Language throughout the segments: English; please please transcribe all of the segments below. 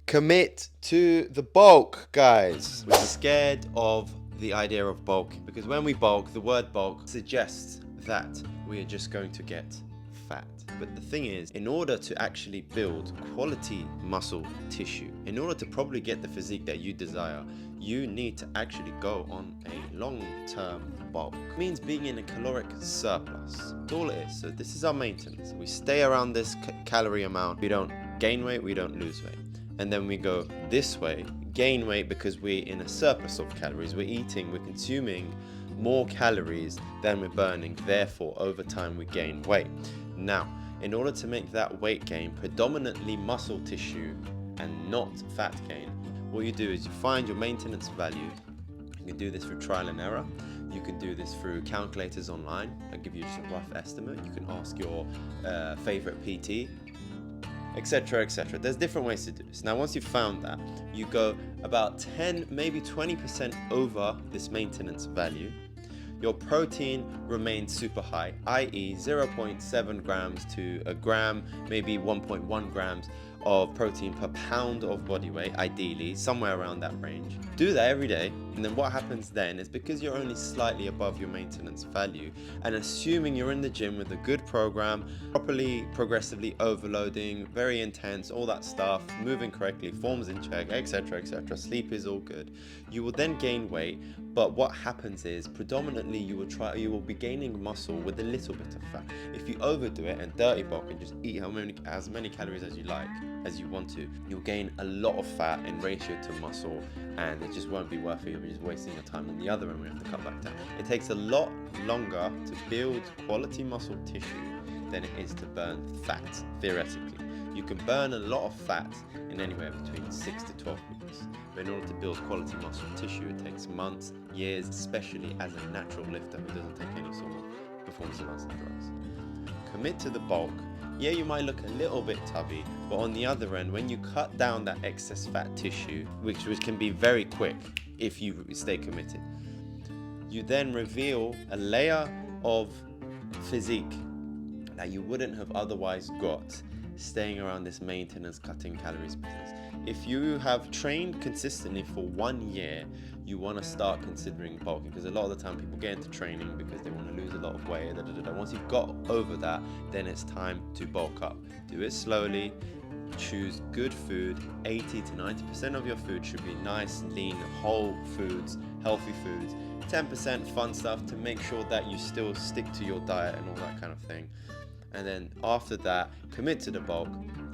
Commit to the bulk, guys. We're scared of the idea of bulk because when we bulk, the word bulk suggests that we are just going to get fat. But the thing is, in order to actually build quality muscle tissue, in order to probably get the physique that you desire, you need to actually go on a long-term bulk. It means being in a caloric surplus. That's all it is. So this is our maintenance. We stay around this calorie amount. We don't gain weight, we don't lose weight. And then we go this way, gain weight because we're in a surplus of calories. We're eating, we're consuming more calories than we're burning. Therefore, over time, we gain weight. Now, in order to make that weight gain predominantly muscle tissue and not fat gain, what you do is you find your maintenance value. You can do this through trial and error. You can do this through calculators online. I'll give you just a rough estimate. You can ask your favorite PT, etc, etc. There's different ways to do this. Now, once you've found that, you go about 10, maybe 20% over this maintenance value. Your protein remains super high, i.e. 0.7 grams to a gram, maybe 1.1 grams of protein per pound of body weight, ideally, somewhere around that range. Do that every day, and then what happens then is because you're only slightly above your maintenance value, and assuming you're in the gym with a good program, properly, progressively overloading, very intense, all that stuff, moving correctly, forms in check, etc, etc, sleep is all good, you will then gain weight. But what happens is predominantly you will be gaining muscle with a little bit of fat. If you overdo it and dirty bulk and just eat as many calories as you like, as you want to, you'll gain a lot of fat in ratio to muscle, and it just won't be worth it. You'll be just wasting your time. On the other end, we have to cut back down. It takes a lot longer to build quality muscle tissue than it is to burn fat, theoretically. You can burn a lot of fat in anywhere between 6 to 12 weeks. But in order to build quality muscle tissue, it takes months, years, especially as a natural lifter who doesn't take any sort of performance enhancing drugs. Commit to the bulk. Yeah, you might look a little bit tubby, but on the other end, when you cut down that excess fat tissue, which can be very quick if you stay committed, you then reveal a layer of physique that you wouldn't have otherwise got staying around this maintenance cutting calories business. If you have trained consistently for 1 year, you want to start considering bulking, because a lot of the time people get into training because they want to lose a lot of weight. Once you've got over that, then it's time to bulk up. Do it slowly. Choose good food. 80 to 90% of your food should be nice, lean, whole foods, healthy foods. 10% fun stuff to make sure that you still stick to your diet and all that kind of thing. And then after that, commit to the bulk,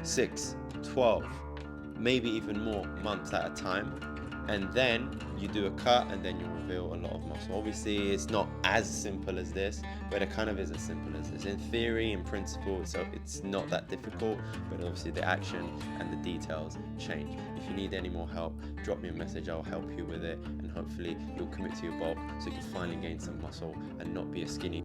6, 12, maybe even more months at a time. And then you do a cut, and then you reveal a lot of muscle. Obviously, it's not as simple as this, but it kind of is as simple as this. In theory, in principle, so it's not that difficult, but obviously the action and the details change. If you need any more help, drop me a message, I'll help you with it, and hopefully you'll commit to your bulk so you can finally gain some muscle and not be a skinny